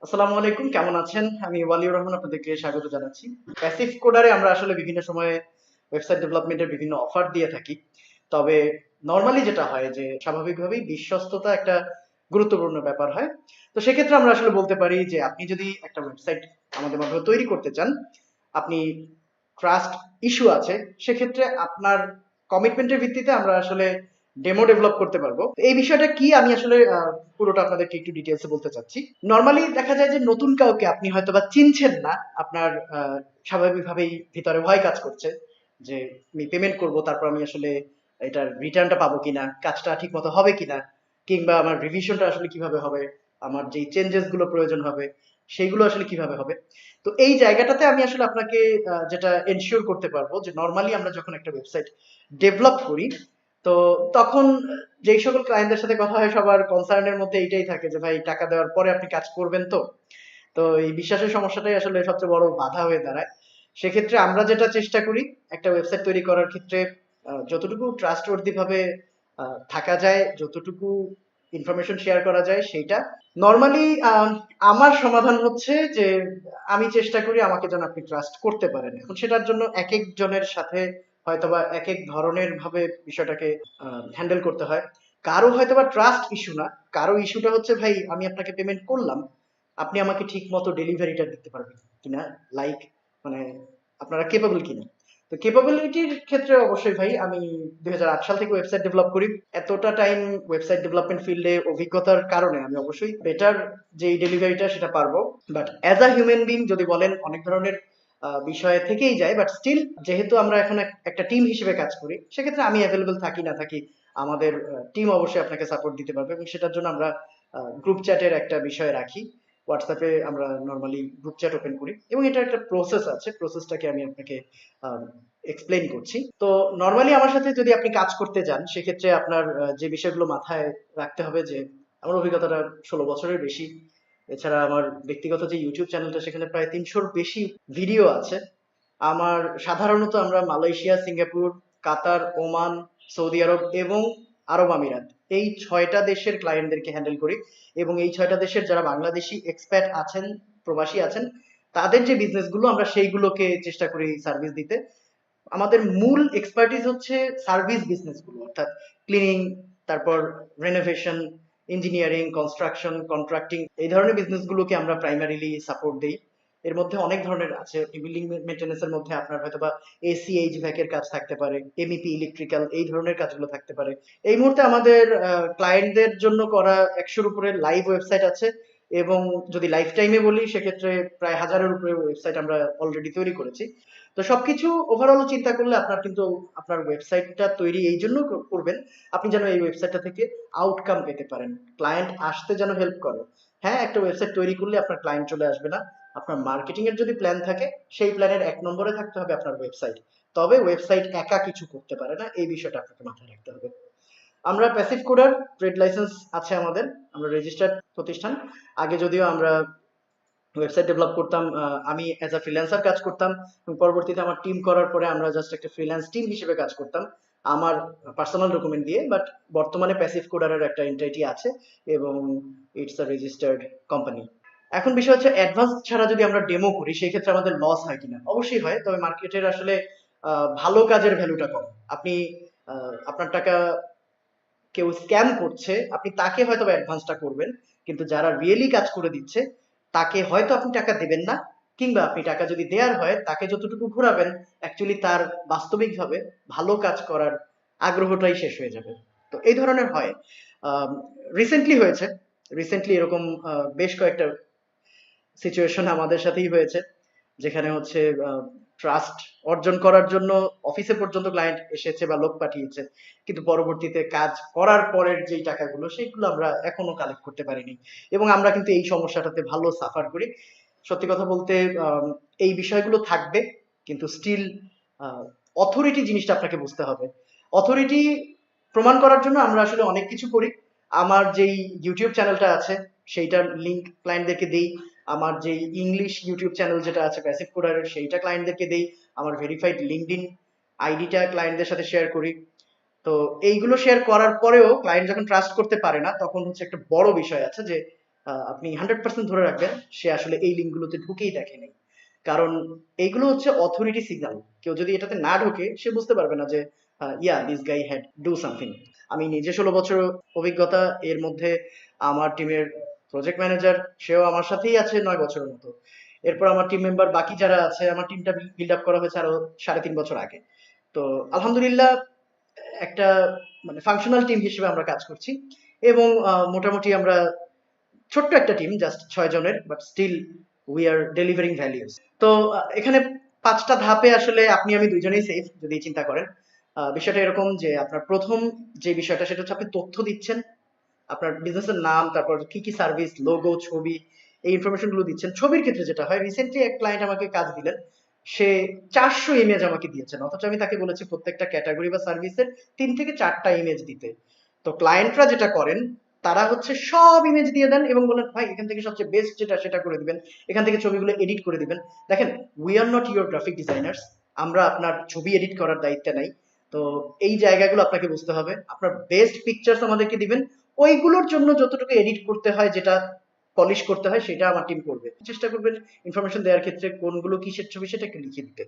আসসালামু আলাইকুম, কেমন আছেন? আমি ওয়ালিউর রহমান আপনাদেরকে স্বাগত জানাচ্ছি। প্যাসিভ কোডারে আমরা আসলে বিভিন্ন সময়ে ওয়েবসাইট ডেভেলপমেন্টের বিভিন্ন অফার দিয়ে থাকি। তবে নরমালি যেটা হয় যে স্বাভাবিকভাবেই বিশ্বস্ততা একটা গুরুত্বপূর্ণ ব্যাপার হয়। তো সেক্ষেত্রে আমরা আসলে বলতে পারি যে আপনি যদি একটা ওয়েবসাইট আমাদের মাধ্যমে তৈরি করতে চান, আপনি ট্রাস্ট ইস্যু আছে, সেক্ষেত্রে আপনার কমিটমেন্টের ভিত্তিতে আমরা আসলে ডেমো ডেভেলপ করতে পারবো। এই বিষয়টা কি আমি আসলে পুরোটা আপনাদেরকে একটু ডিটেলসে বলতে চাচ্ছি। নরমালি দেখা যায় যে নতুন কাউকে আপনি হয়তোবা চিনছেন না, আপনার স্বাভাবিকভাবেই ভিতরে ভয় কাজ করছে যে আমি পেমেন্ট করব, তারপর আমি আসলে এটার রিটার্নটা পাবো কিনা, কাজটা ঠিক মতো হবে কিনা, কিংবা আমার রিভিশনটা আসলে কিভাবে হবে, আমার যেই চেঞ্জেস গুলো প্রয়োজন হবে সেইগুলো আসলে কিভাবে হবে। তো এই জায়গাটাতে আমি আসলে আপনাকে যেটা এনশিওর করতে পারবো যে নরমালি আমরা যখন একটা ওয়েবসাইট ডেভেলপ করি, তো তখন যেই সকল ক্লায়েন্টদের সাথে কথা হয় সবার কনসার্নের মধ্যে এইটাই থাকে যে ভাই টাকা দেওয়ার পরে আপনি কাজ করবেন তো। তো এই বিশ্বাসের সমস্যাটাই আসলে সবচেয়ে বড় বাধা হয়ে দাঁড়ায়। সেক্ষেত্রে আমরা যেটা চেষ্টা করি একটা ওয়েবসাইট তৈরি করার ক্ষেত্রে যতটুকু ট্রাস্টওয়ার্দি ভাবে থাকা যায়, যতটুকু ইনফরমেশন শেয়ার করা যায় সেইটা। নরমালি আমার সমাধান হচ্ছে যে আমি চেষ্টা করি আমাকে যেন আপনি ট্রাস্ট করতে পারেন। এখন সেটার জন্য একেক জনের সাথে হয়তোবা একেক ধরনের ভাবে বিষয়টাকে হ্যান্ডেল করতে হয়। কারো হয়তোবা ট্রাস্ট ইস্যু না, কারো ইস্যুটা হচ্ছে ভাই আমি আপনাকে পেমেন্ট করলাম, আপনি আমাকে ঠিক মতো ডেলিভারিটা দিতে পারবেন কিনা, লাইক মানে আপনারা কেপেবল কিনা। তো কেপাবিলিটির ক্ষেত্রে অবশ্যই ভাই আমি 2008 সাল থেকে ওয়েবসাইট ডেভেলপ করি। এতটা টাইম ওয়েবসাইট ডেভেলপমেন্ট ফিল্ডে অভিজ্ঞতার কারণে আমি অবশ্যই বেটার যে ডেলিভারিটা সেটা পারবো। But as a human being যদি বলেন, অনেক ধরনের বিষয় থেকেই যায়, বাট স্টিল যেহেতু আমরা এখন একটা টিম হিসেবে কাজ করি, সেক্ষেত্রে আমি অ্যাভেলেবল থাকি না থাকি, আমাদের টিম অবশ্যই আপনাকে সাপোর্ট দিতে পারবে, এবং সেটার জন্য আমরা গ্রুপ চ্যাটের একটা বিষয় রাখি। হোয়াটসঅ্যাপে আমরা নর্মালি গ্রুপ চ্যাট ওপেন করি, এবং এটা একটা প্রসেস আছে, প্রসেসটাকে আমি আপনাকে এক্সপ্লেইন করছি। তো নর্মালি আমার সাথে যদি আপনি কাজ করতে যান, সেক্ষেত্রে আপনার যে বিষয়গুলো মাথায় রাখতে হবে যে আমার অভিজ্ঞতাটা 16 বছরের বেশি। এছাড়া আমার ব্যক্তিগত যে ইউটিউব চ্যানেলটা, সেখানে প্রায় 300-র বেশি ভিডিও আছে। আমার সাধারণত আমরা মালয়েশিয়া, সিঙ্গাপুর, কাতার, ওমান, সৌদি আরব এবং আরব আমিরাত, এই 6টা দেশের ক্লায়েন্টদেরকে হ্যান্ডেল করি। এবং এই 6টা দেশের যারা বাংলাদেশি এক্সপ্যাট আছেন, প্রবাসী আছেন, তাদের যে বিজনেসগুলো আমরা সেইগুলোকে চেষ্টা করি সার্ভিস দিতে। আমাদের মূল এক্সপার্টিস হচ্ছে সার্ভিস বিজনেস গুলো, অর্থাৎ ক্লিনিং, তারপর রেনোভেশন, ইঞ্জিনিয়ারিং, কনস্ট্রাকশন, কন্ট্রাক্টিং, এই ধরনের বিজনেস গুলোকে আমরা প্রাইমারিলি সাপোর্ট দেই। এর মধ্যে অনেক ধরনের আছে। বিল্ডিং মেইনটেনেন্স এর মধ্যে আপনার হয়তোবা এসি এইচভ্যাক এর কাজ থাকতে পারে, এমইপি ইলেকট্রিক্যাল, এই ধরনের কাজগুলো থাকতে পারে। এই মুহূর্তে আমাদের ক্লায়েন্টদের জন্য করা 100-র উপরে লাইভ ওয়েবসাইট আছে, এবং যদি লাইফ টাইমে বলি সেক্ষেত্রে প্রায় 1000-এর উপরে ওয়েবসাইট আমরা অলরেডি তৈরি করেছি। তো সবকিছু ওভারঅল চিন্তা করলে আপনার কিন্তু আপনার ওয়েবসাইটটা তৈরি এই জন্য করবেন আপনি যেন এই ওয়েবসাইটটা থেকে আউটকাম পেতে পারেন, ক্লায়েন্ট আসতে যেন হেল্প করে। হ্যাঁ, একটা ওয়েবসাইট তৈরি করলে আপনার ক্লায়েন্ট চলে আসবে না। আপনার মার্কেটিং এর যদি প্ল্যান থাকে, সেই প্ল্যানের 1 নম্বরে থাকতে হবে আপনার ওয়েবসাইট। তবে ওয়েবসাইট একা কিছু করতে পারে না, এই বিষয়টা আপনাকে মাথায় রাখতে হবে। আমরা প্যাসিভ কোডার, ট্রেড লাইসেন্স আছে আমাদের, আমরা রেজিস্টার্ড প্রতিষ্ঠান। আগে যদিও আমরা ওয়েবসাইট ডেভেলপ করতাম, আমি অ্যাজ আ ফ্রিল্যান্সার কাজ করতাম, এবং পরবর্তীতে আমার টিম করার পরে আমরা জাস্ট একটা ফ্রিল্যান্স টিম হিসেবে কাজ করতাম আমার পার্সোনাল ডকুমেন্ট দিয়ে। বাট বর্তমানে প্যাসিভ কোডারের একটা এন্টিটি আছে, এবং ইটস আ রেজিস্টার্ড কোম্পানি। এখন বিষয় হচ্ছে অ্যাডভান্স ছাড়া যদি আমরা ডেমো করি, সেই ক্ষেত্রে আমাদের লস হয় কিনা। অবশ্যই হয়, তবে মার্কেটের আসলে ভালো কাজের ভ্যালুটা কম। আপনি আপনার টাকা কেউ স্ক্যাম করছে, আপনি তাকে হয়তো অ্যাডভান্সটা করবেন, কিন্তু যারা রিয়েলি কাজ করে দিচ্ছে তাকে হয়তো আপনি টাকা দেবেন না, কিংবা আপনি টাকা যদি দেওয়ার হয় তাকে যতটুকু ঘোরাবেন, অ্যাকচুয়ালি তার বাস্তবিকভাবে ভালো কাজ করার আগ্রহটাই শেষ হয়ে যাবে। তো এই ধরনের হয়। রিসেন্টলি হয়েছে, রিসেন্টলি এরকম বেশ কয়েকটা সিচুয়েশন আমাদের সাথেই হয়েছে, যেখানে হচ্ছে ট্রাস্ট অর্জন করার জন্য অফিসে পর্যন্ত ক্লায়েন্ট এসেছে বা লোক পাঠিয়েছে, কিন্তু পরবর্তীতে কাজ করার পরের যেই টাকাগুলো সেগুলো আমরা এখনো কালেক্ট করতে পারিনি, এবং আমরা কিন্তু এই সমস্যাটাতে ভালো সাফার করি। সত্যি কথা বলতে এই বিষয়গুলো থাকবে, কিন্তু স্টিল অথরিটি জিনিসটা আপনাকে বুঝতে হবে। অথরিটি প্রমাণ করার জন্য আমরা আসলে অনেক কিছু করি। আমার যেই ইউটিউব চ্যানেলটা আছে সেইটার লিংক ক্লায়েন্টদেরকে দেই। আমার যেই ইংলিশ ইউটিউব চ্যানেল যেটা আছে প্যাসিভ কোডারের, সেইটা ক্লায়েন্টদেরকে দেই। আমার ভেরিফাইড লিঙ্কডইন আইডিটা ক্লায়েন্টদের সাথে শেয়ার করি। তো এইগুলো শেয়ার করার পরেও ক্লায়েন্ট যখন ট্রাস্ট করতে পারে না, তখন হচ্ছে একটা বড় বিষয় আছে যে আপনি 100% ধরে রাখবেন সে আসলে এই লিঙ্কগুলোতে ঢুকেই দেখেনি। কারণ এইগুলো হচ্ছে অথরিটি সিগন্যাল। কেউ যদি এটাতে না ঢোকে সে বুঝতে পারবে না যে yeah this guy had do something. আমি নিজে 16 বছর অভিজ্ঞতা, এর মধ্যে আমার টিমের প্রজেক্ট ম্যানেজার সেও আমার সাথেই আছে 9 বছরের মতো। এরপর আমার টিম মেম্বার বাকি যারা আছে, আমার টিমটা বিল্ড আপ করা হয়েছে আরো 3.5 বছর আগে। তো আলহামদুলিল্লাহ একটা মানে ফাংশনাল টিম হিসেবে আমরা কাজ করছি, এবং মোটামুটি আমরা ছোট্ট একটা টিম, জাস্ট 6 জনের, but still we are delivering values. তো এখানে 5টা ধাপে আসলে আপনি আমি দুইজনেই সেফ যদি চিন্তা করেন। বিষয়টা এরকম যে আপনার প্রথম যে বিষয়টা সেটা হচ্ছে আপনি তথ্য দিচ্ছেন, আপনার বিজনেসের নাম, তারপর কি কি সার্ভিস, লোগো, ছবি, এই ইনফরমেশন গুলো দিচ্ছেন। ছবির ক্ষেত্রে যেটা হয়, রিসেন্টলি এক ক্লায়েন্ট আমাকে কাজ দিলেন, সে 400 ইমেজ আমাকে দিয়েছেন, অথচ আমি তাকে বলেছি প্রত্যেকটা ক্যাটাগরি বা সার্ভিসের 3 থেকে 4টা ইমেজ দিতে। তো ক্লায়েন্টরা যেটা করেন, তারা হচ্ছে সব ইমেজ দিয়ে দেন এবং বলেন ভাই এখান থেকে সবচেয়ে বেস্ট যেটা সেটা করে দিবেন, এখান থেকে ছবিগুলো এডিট করে দিবেন। দেখেন, we are not your graphic designers, আমরা আপনার ছবি এডিট করার দায়িত্বে নাই। তো এই জায়গাগুলো আপনাকে বুঝতে হবে। আপনার বেস্ট পিকচার্স আমাদেরকে দিবেন, ওইগুলোর জন্য যতটুকু এডিট করতে হয়, যেটা পলিশ করতে হয়, সেটা আমার টিম করবে। চেষ্টা করবেন ইনফরমেশন দেওয়ার ক্ষেত্রে কোনগুলো কিসের ছবি সেটা একটু লিখে দিতে।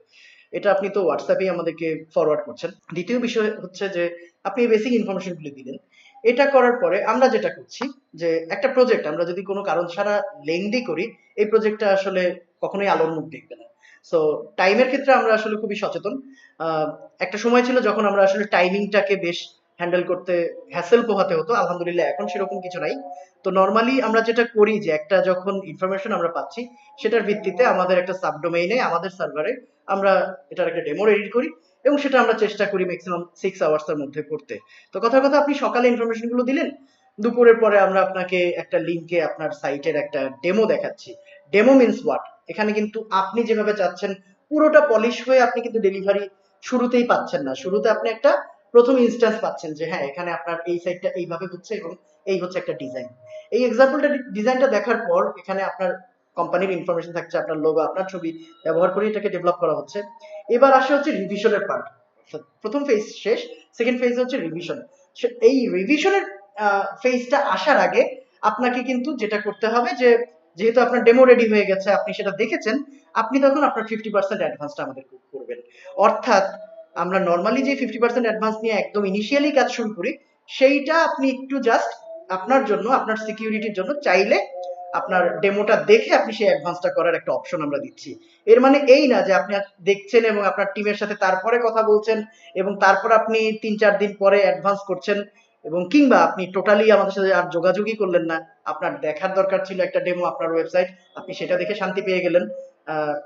এটা আপনি তো হোয়াটসঅ্যাপেই আমাদেরকে ফরওয়ার্ড করছেন। দ্বিতীয় বিষয় হচ্ছে যে আপনি বেসিক ইনফরমেশনগুলো দিলেন। এটা করার পরে আমরা যেটা করছি যে একটা প্রজেক্ট আমরা যদি কোনো কারণ ছাড়া লেংদি করি, এই প্রজেক্টটা আসলে কখনোই আলোর মুখ দেখবে না। সো টাইমের ক্ষেত্রে আমরা আসলে খুবই সচেতন। একটা সময় ছিল যখন আমরা আসলে টাইমিংটাকে বেশ হ্যান্ডেল করতে হ্যাসেল পোহাতে হতো, আলহামদুলিল্লাহ এখন সেরকম কিছু নাই। তো নর্মালি আমরা যেটা করি যে একটা যখন ইনফরমেশন আমরা পাচ্ছি, সেটার ভিত্তিতে আমাদের একটা সাবডোমেইনে আমাদের সার্ভারে আমরা এটার একটা ডেমো এডিট করি, এবং সেটা আমরা চেষ্টা করি ম্যাক্সিমাম 6 আওয়ার্স এর মধ্যে করতে। তো কথার কথা, আপনি সকালে ইনফরমেশন গুলো দিলেন, দুপুরের পরে আমরা আপনাকে একটা লিংকে আপনার সাইটের একটা ডেমো দেখাচ্ছি। Demo means what? এখানে কিন্তু আপনি যেভাবে চাচ্ছেন পুরোটা পলিশ হয়ে আপনি কিন্তু ডেলিভারি শুরুতেই পাচ্ছেন না। শুরুতে আপনি একটা প্রথম ইনস্ট্যান্স পাচ্ছেন যে হ্যাঁ এখানে আপনার এই সাইটটা এইভাবে হচ্ছে এবং এই হচ্ছে একটা ডিজাইন। এই এক্সাম্পলটা, ডিজাইনটা দেখার পর এখানে আপনার কোম্পানির ইনফরমেশন থাকছে, আপনার লোগো, আপনার ছবি ব্যবহার করে এটাকে ডেভেলপ করা হচ্ছে। এবার আসে হচ্ছে রিভিশনের পার্ট। প্রথম ফেজ শেষ, সেকেন্ড ফেজ হচ্ছে রিভিশন। এই রিভিশনের ফেজটা আসার আগে আপনাকে কিন্তু যেটা করতে হবে যে যেহেতু আপনার ডেমো রেডি হয়ে গেছে, আপনি সেটা দেখেছেন, আপনি তখন আপনার 50% অ্যাডভান্সটা আমাদের করবেন। অর্থাৎ আমরা নর্মালি যে 50% অ্যাডভান্স নিয়ে একদম ইনিশিয়ালি কাজ শুরু করি, সেইটা আপনি একটু জাস্ট আপনার জন্য, আপনার সিকিউরিটির জন্য চাইলে আপনার ডেমোটা দেখে আপনি সেই অ্যাডভান্সটা করার একটা অপশন আমরা দিচ্ছি। এর মানে এই না যে আপনি দেখছেন এবং আপনার টিমের সাথে তারপরে কথা বলছেন এবং তারপর আপনি 3-4 দিন পরে অ্যাডভান্স করছেন, এবং কিংবা আপনি টোটালি আমাদের সাথে আর যোগাযোগই করলেন না। আপনার দেখার দরকার ছিল একটা ডেমো, আপনার ওয়েবসাইট, আপনি সেটা দেখে শান্তি পেয়ে গেলেন,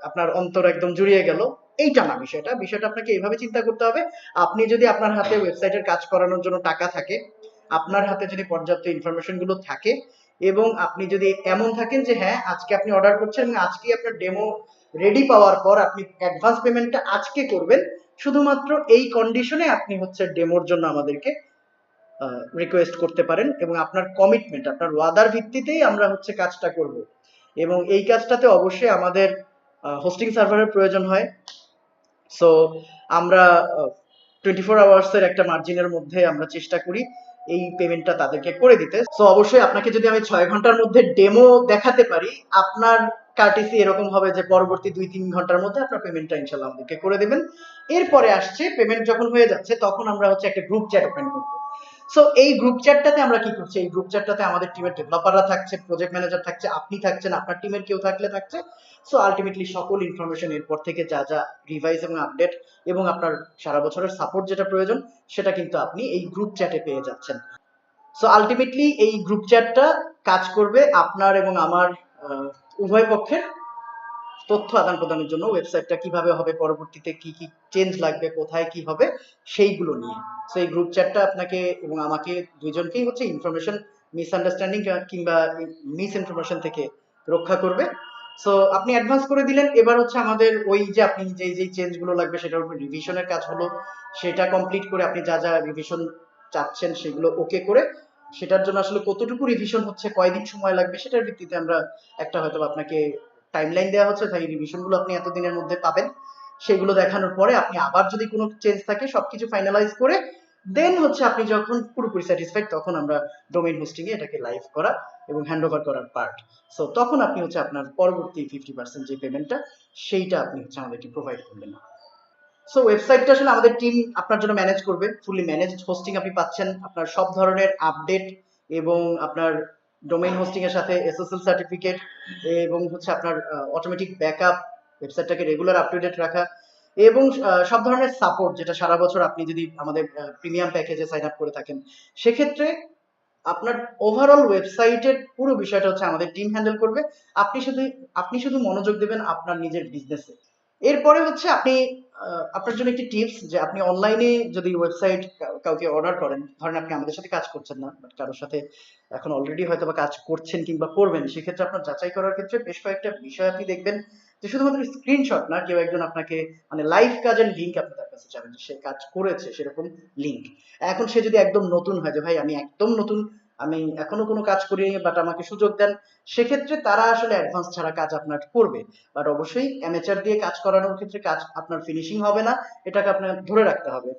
আপনার অন্তর একদম জুড়িয়ে গেল। এইটা না বিষয়টা। বিষয়টা আপনাকে এইভাবে চিন্তা করতে হবে, আপনি যদি আপনার হাতে ওয়েবসাইটের কাজ করানোর জন্য টাকা থাকে, আপনার হাতে যদি পর্যাপ্ত ইনফরমেশন গুলো থাকে, এবং আপনি যদি এমন থাকেন যে হ্যাঁ আজকে আপনি অর্ডার করছেন এবং আজকেই আপনার ডেমো রেডি পাওয়ার পর আপনি অ্যাডভান্স পেমেন্টটা আজকে করবেন, শুধুমাত্র এই কন্ডিশনে আপনি হচ্ছে ডেমোর জন্য আমাদেরকে রিকোয়েস্ট করতে পারেন, এবং আপনার কমিটমেন্ট, আপনার ওয়াদার ভিত্তিতেই আমরা হচ্ছে কাজটা করব। এবং এই কাজটাতে অবশ্যই আমাদের হোস্টিং সার্ভারের প্রয়োজন হয়। সো আমরা 24 আওয়ার্সের একটা মার্জিনের মধ্যে আমরা চেষ্টা করি এই পেমেন্টটা তাদেরকে করে দিতে। সো অবশ্যই আপনাকে যদি আমি 6 ঘন্টার মধ্যে ডেমো দেখাতে পারি, আপনার কার্টিসি এরকম হবে যে পরবর্তী 2-3 ঘন্টার মধ্যে আপনার পেমেন্টটা ইনশাল্লাহ আমাদেরকে করে দেবেন। এরপরে আসছে পেমেন্ট যখন হয়ে যাচ্ছে, তখন আমরা হচ্ছে একটা গ্রুপ চ্যাট ওপেন করবো। সো এই গ্রুপ চ্যাটটাতে আমরা কি করছি, এই গ্রুপ চ্যাটটাতে আমাদের টিমের ডেভেলপাররা থাকছে, প্রজেক্ট ম্যানেজার থাকছে, আপনি থাকছেন, আপনার টিমের কেউ থাকলে থাকছে। সো আলটিমেটলি সকল ইনফরমেশন এরপর থেকে যা যা রিভাইজ এবং আপডেট এবং আপনার সারা বছরের সাপোর্ট যেটা প্রয়োজন, সেটা কিন্তু আপনি এই গ্রুপ চ্যাটে পেয়ে যাচ্ছেন। সো আলটিমেটলি এই গ্রুপ চ্যাটটা কাজ করবে আপনার এবং আমার উভয় পক্ষের তথ্য আদান প্রদানের জন্য। ওয়েবসাইটটা কিভাবে হবে, পরবর্তীতে কি কি চেঞ্জ লাগবে, কোথায় কি হবে, সেইগুলো নিয়ে। সো এই গ্রুপ চ্যাটটা আপনাকে এবং আমাকে দুইজনকেই হচ্ছে ইনফরমেশন মিসআন্ডারস্ট্যান্ডিং কিংবা মিস ইনফরমেশন থেকে রক্ষা করবে। সো আপনি অ্যাডভান্স করে দিলেন, এবার হচ্ছে আমাদের ওই যে আপনি যে চেঞ্জ গুলো লাগবে সেটার উপর রিভিশনের কাজ হলো। সেটা কমপ্লিট করে আপনি যা যা রিভিশন চাচ্ছেন সেগুলো ওকে করে, সেটার জন্য আসলে কতটুকু রিভিশন হচ্ছে, কয়দিন সময় লাগবে, সেটার ভিত্তিতে আমরা একটা হয়তো আপনাকে টাইমলাইন দেওয়া হচ্ছে, তাই রিভিশন গুলো আপনি এতদিনের মধ্যে পাবেন। সেগুলো দেখানোর পরে আপনি আবার যদি কোনো চেঞ্জ থাকে সবকিছু ফাইনালাইজ করে দেন হচ্ছে আপনি যখন পুরোপুরি স্যাটিসফাইড তখন আমরা ডোমেইন হোস্টিং এ এটাকে লাইভ করা এবং হ্যান্ড ওভার করার পার্ট। সো তখন আপনি হচ্ছে আপনার পরবর্তী 50% যে পেমেন্টটা সেইটা আপনি হচ্ছে আমাদেরকে প্রোভাইড করবেন। সো ওয়েবসাইটটা আসলে আমাদের টিম আপনার জন্য ম্যানেজ করবে। ফুললি ম্যানেজড হোস্টিং আপনি পাচ্ছেন। আপনার সব ধরনের আপডেট এবং আপনার ডোমেইন হোস্টিং এর সাথে এসএসএল সার্টিফিকেট এবং হচ্ছে আপনার অটোমেটিক ব্যাকআপ, ওয়েবসাইটটাকে রেগুলার আপ টু ডেট রাখা এবং সব ধরনের সাপোর্ট, যেটা সারা বছর আপনি যদি আমাদের প্রিমিয়াম প্যাকেজে সাইন আপ করে থাকেন সেক্ষেত্রে আপনার ওভারঅল ওয়েবসাইটের পুরো বিষয়টা হচ্ছে আমাদের টিম হ্যান্ডেল করবে। আপনি শুধু আপনি শুধু মনোযোগ দেবেন আপনার নিজের বিজনেসে। এরপরে হচ্ছে আপনি আপনার জন্য একটি টিপস, যে আপনি অনলাইনে যদি ওয়েবসাইট কাউকে অর্ডার করেন, ধরেন আপনি আমাদের সাথে কাজ করছেন না বাট কারোর সাথে এখন অলরেডি হয়তো বা কাজ করছেন কিংবা করবেন, সেক্ষেত্রে আপনার যাচাই করার ক্ষেত্রে বেশ কয়েকটা বিষয় আপনি দেখবেন। যে শুধুমাত্র স্ক্রিনশট না, কেউ একজন আপনাকে মানে লাইভ কাজের লিঙ্ক আপনি তার কাছে চাবেন, যে সে কাজ করেছে সেরকম লিঙ্ক। এখন সে যদি একদম নতুন হয়, যে ভাই আমি একদম নতুন, আমি এখনো কোনো কাজ করিনি বাট আমাকে সুযোগ দেন, সেক্ষেত্রে তারা আসলে অ্যাডভান্স ছাড়া কাজ আপনার করবে। বাট অবশ্যই অ্যামেচার দিয়ে কাজ করানোর ক্ষেত্রে কাজ আপনার ফিনিশিং হবে না, এটাকে আপনার ধরে রাখতে হবে।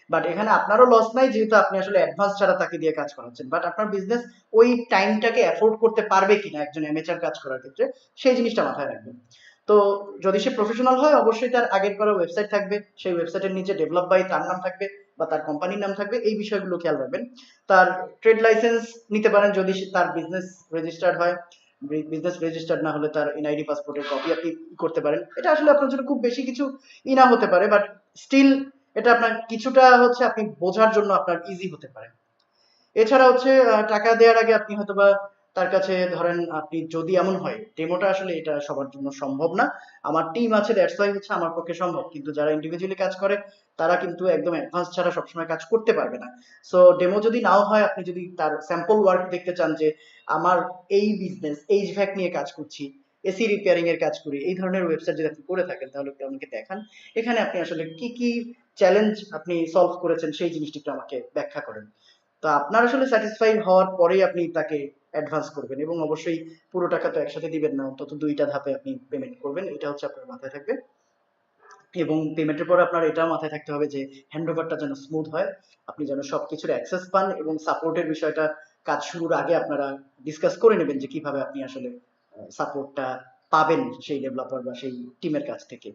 বাট এখানে আপনারও লস নাই, যেহেতু আপনি আসলে অ্যাডভান্স ছাড়া তাকে দিয়ে কাজ করাচ্ছেন, বাট আপনার বিজনেস ওই টাইমটাকে অ্যাফোর্ড করতে পারবে কিনা একজন অ্যামেচার কাজ করার ক্ষেত্রে, সেই জিনিসটা মাথায় রাখবেন। তো যদি সে প্রফেশনাল হয় অবশ্যই তার আগের করা ওয়েবসাইট থাকবে, সেই ওয়েবসাইটের নিচে ডেভেলপ বাই তার নাম থাকবে বা তার কোম্পানির নাম থাকবে, এই বিষয়গুলো খেয়াল রাখবেন। তার ট্রেড লাইসেন্স নিতে পারেন যদি তার বিজনেস রেজিস্টার্ড হয়। বিজনেস রেজিস্টার্ড না হলে তার এনআইডি পাসপোর্টের কপি আপনি করতে পারেন। এটা আসলে আপনার জন্য খুব বেশি কিছু না হতে পারে, বাট স্টিল এটা আপনার কিছুটা হচ্ছে আপনি বোঝার জন্য আপনার ইজি হতে পারে। এছাড়া হচ্ছে টাকা দেওয়ার আগে আপনি হয়তোবা তার কাছে ধরেন, আপনি যদি এমন হয় ডেমোটা আসলে এটা সবার জন্য সম্ভব না, আমার টিম আছে দ্যাটস ওয়াই হচ্ছে আমার পক্ষে সম্ভব, কিন্তু যারা ইন্ডিভিজুয়ালি কাজ করে তারা কিন্তু একদম অ্যাডভান্স ছাড়া সবসময় কাজ করতে পারবে না। সো ডেমো যদি নাও হয়, আপনি যদি তার স্যাম্পল ওয়ার্ক দেখতে চান, যে আমার এই বিজনেস এইচভ্যাক নিয়ে কাজ করছি, এসি রিপেয়ারিং এর কাজ করি, এই ধরনের ওয়েবসাইট যদি আপনি করে থাকেন তাহলে একটু আমাকে দেখান। এখানে আপনি আসলে কি কি চ্যালেঞ্জ আপনি সলভ করেছেন সেই জিনিসটি একটু আমাকে ব্যাখ্যা করেন। তো আপনার আসলে স্যাটিসফাইড হওয়ার পরেই আপনি তাকে অ্যাডভান্স করবেন, এবং অবশ্যই পুরো টাকা তো একসাথে দিবেন না, অন্তত দুইটা ধাপে আপনি পেমেন্ট করবেন, এটা হচ্ছে আপনার মাথায় থাকবে। এবং পেমেন্টের পরে আপনার এটাও মাথায় থাকতে হবে যে হ্যান্ডওভারটা যেন স্মুথ হয়, আপনি যেন সবকিছুর অ্যাক্সেস পান, এবং সাপোর্টের বিষয়টা কাজ শুরুর আগে আপনারা ডিসকাস করে নেবেন যে কিভাবে আপনি আসলে সাপোর্টটা পাবেন সেই ডেভেলপার বা সেই টিমের কাছ থেকে।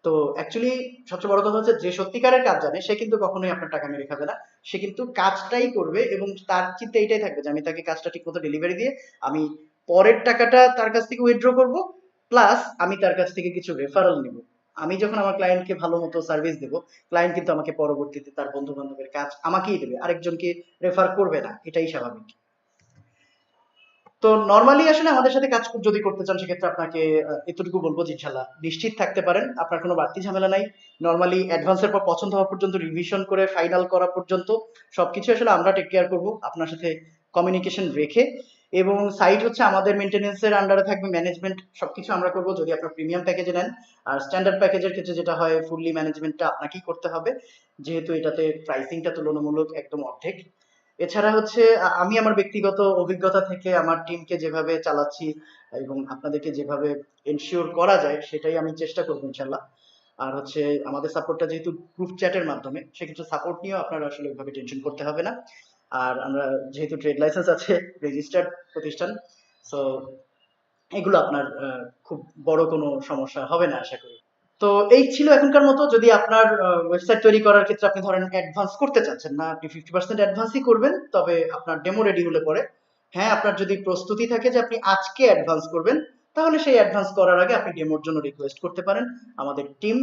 তো অ্যাকচুয়ালি সবচেয়ে বড় কথা হচ্ছে, যে সত্যিকারের কাজ জানে সে কিন্তু কখনোই আপনার টাকা মেরে খাবে না, সে কিন্তু কাজটাই করবে এবং তার চিন্তা এইটাই থাকবে যে আমি তাকে কাজটা ঠিক মতো ডেলিভারি দিয়ে আমি পরের টাকাটা তার কাছ থেকে উইথড্র করব, প্লাস আমি তার কাছ থেকে কিছু রেফারেল নিব। আমি যখন আমার ক্লায়েন্টকে ভালো মতো সার্ভিস দেব, ক্লায়েন্ট কিন্তু আমাকে পরবর্তীতে তার বন্ধু বান্ধবের কাজ আমাকেই দেবে, আরেকজনকে রেফার করবে না, এটাই স্বাভাবিক। তো নরমালি আসলে আমাদের সাথে কাজ যদি করতে চান সেক্ষেত্রে আপনাকে এতটুকু বলবো যে ইনশাল্লাহ নিশ্চিত থাকতে পারেন, আপনার কোনো বাড়তি ঝামেলা নাই। নরমালি অ্যাডভান্সের পর পছন্দ হওয়া পর্যন্ত, রিভিশন করে ফাইনাল করা পর্যন্ত সবকিছু আসলে আমরা টেক কেয়ার করব আপনার সাথে কমিউনিকেশন রেখে। এবং সাইট হচ্ছে আমাদের মেনটেনেন্সের আন্ডারে থাকবে, ম্যানেজমেন্ট সবকিছু আমরা করব যদি আপনার প্রিমিয়াম প্যাকেজে নেন। আর স্ট্যান্ডার্ড প্যাকেজের ক্ষেত্রে যেটা হয়, ফুললি ম্যানেজমেন্টটা আপনাকেই করতে হবে, যেহেতু এটাতে প্রাইসিংটা তুলনামূলক একদম অর্ধেক। এছাড়া হচ্ছে আমি আমার ব্যক্তিগত অভিজ্ঞতা থেকে আমার টিমকে যেভাবে চালাচ্ছি এবং আপনাদেরকে যেভাবে এনশিওর করা যায় সেটাই আমি চেষ্টা করবো ইনশাল্লাহ। আর হচ্ছে আমাদের সাপোর্টটা যেহেতু গ্রুপ চ্যাটের মাধ্যমে, সেক্ষেত্রে সাপোর্ট নিয়েও আপনারা আসলে ওইভাবে টেনশন করতে হবে না। আর আমরা যেহেতু ট্রেড লাইসেন্স আছে, রেজিস্টার্ড প্রতিষ্ঠান, সো এগুলো আপনার খুব বড় কোনো সমস্যা হবে না আশা করি। তো এই ছিল এখনকার মতো। যদি আপনার ওয়েবসাইট তৈরি করার ক্ষেত্রে আপনি ধরেন অ্যাডভান্স করতে চাচ্ছেন না, আপনি 50% অ্যাডভান্সই করবেন, তবে আপনার ডেমো রেডি হলে পরে, হ্যাঁ আপনার যদি প্রস্তুতি থাকে যে আপনি আজকে অ্যাডভান্স করবেন, তাহলে সেই অ্যাডভান্স করার আগে আপনি ডেমোর জন্য রিকোয়েস্ট করতে পারেন। আমাদের টিম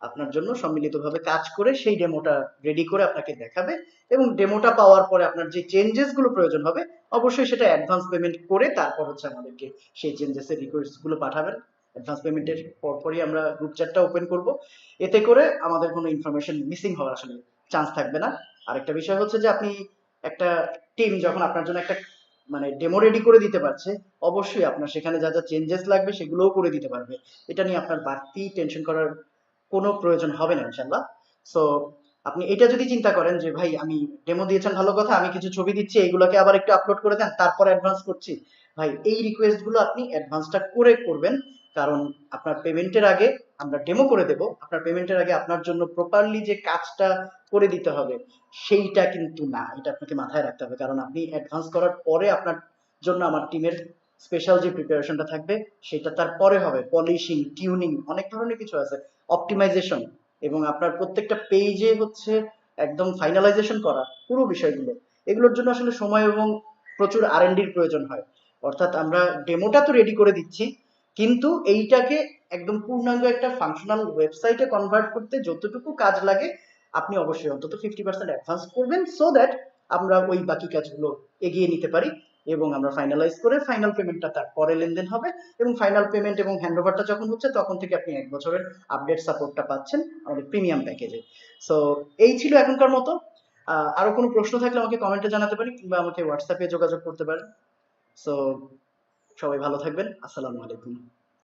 আপনার জন্য সম্মিলিতভাবে কাজ করে সেই ডেমোটা রেডি করে আপনাকে দেখাবে, এবং ডেমোটা পাওয়ার পরে আপনার যে চেঞ্জেস গুলো প্রয়োজন হবে অবশ্যই সেটা অ্যাডভান্স পেমেন্ট করে তারপর হচ্ছে আমাদেরকে সেই চেঞ্জেসের রিকোয়েস্ট গুলো পাঠাবেন। অ্যাডভান্স পেমেন্টের পরপরই আমরা গ্রুপ চ্যাটটা ওপেন করব, এতে করে আমাদের কোনো ইনফরমেশন মিসিং হওয়ার আসলে চান্স থাকবে না। আরেকটা বিষয় হচ্ছে যে আপনি একটা টিম যখন আপনার জন্য একটা মানে ডেমো রেডি করে দিতে পারছে, অবশ্যই আপনার সেখানে যা যা চেঞ্জেস লাগবে সেগুলোও করে দিতে পারবে। এটা নিয়ে আপনার বাড়তি টেনশন করার কোনো প্রয়োজন হবে না ইনশাল্লাহ। সো আপনি এটা যদি চিন্তা করেন যে ভাই আমি ডেমো দিয়েছেন ভালো কথা, আমি কিছু ছবি দিচ্ছি এইগুলোকে আবার একটু আপলোড করে দেন তারপর অ্যাডভান্স করছি, ভাই এই রিকোয়েস্ট গুলো আপনি অ্যাডভান্সটা করে করবেন। কারণ আপনার পেমেন্টের আগে আমরা ডেমো করে দেব, আপনার পেমেন্টের আগে আপনার জন্য প্রপারলি যে কাজটা করে দিতে হবে সেইটা কিন্তু না, এটা আপনাকে মাথায় রাখতে হবে। কারণ আপনি অ্যাডভান্স করার পরে আপনার জন্য আমার টিমের স্পেশাল যে প্রিপারেশনটা থাকবে সেটা তারপরে হবে, পলিশিং, টিউনিং, অনেক ধরনের কিছু আছে, অপটিমাইজেশন, এবং আপনার প্রত্যেকটা পেজে হচ্ছে একদম ফাইনালাইজেশন করা পুরো বিষয়গুলো। এগুলোর জন্য আসলে সময় এবং প্রচুর আর&ডির প্রয়োজন হয়। অর্থাৎ আমরা ডেমোটা তো রেডি করে দিচ্ছি, কিন্তু এইটাকে একদম পূর্ণাঙ্গ একটা ফাংশনাল ওয়েবসাইটে কনভার্ট করতে যতটুকু কাজ লাগে আপনি অবশ্যই অন্তত 50% অ্যাডভান্স করবেন, সো দ্যাট আমরা ওই বাকি কাজগুলো এগিয়ে নিতে পারি এবং আমরা ফাইনালাইজ করে ফাইনাল পেমেন্টটা তারপরে লেনদেন হবে। এবং ফাইনাল পেমেন্ট এবং হ্যান্ডওভারটা যখন হচ্ছে তখন থেকে আপনি 1 বছরের আপডেট সাপোর্টটা পাচ্ছেন আমাদের প্রিমিয়াম প্যাকেজে। সো এই ছিল এখনকার মতো। আরো কোনো প্রশ্ন থাকলে আমাকে কমেন্টে জানাতে পারি কিংবা আমাকে হোয়াটসঅ্যাপে যোগাযোগ করতে পারেন। সো সবাই ভালো থাকবেন। আসসালামু আলাইকুম।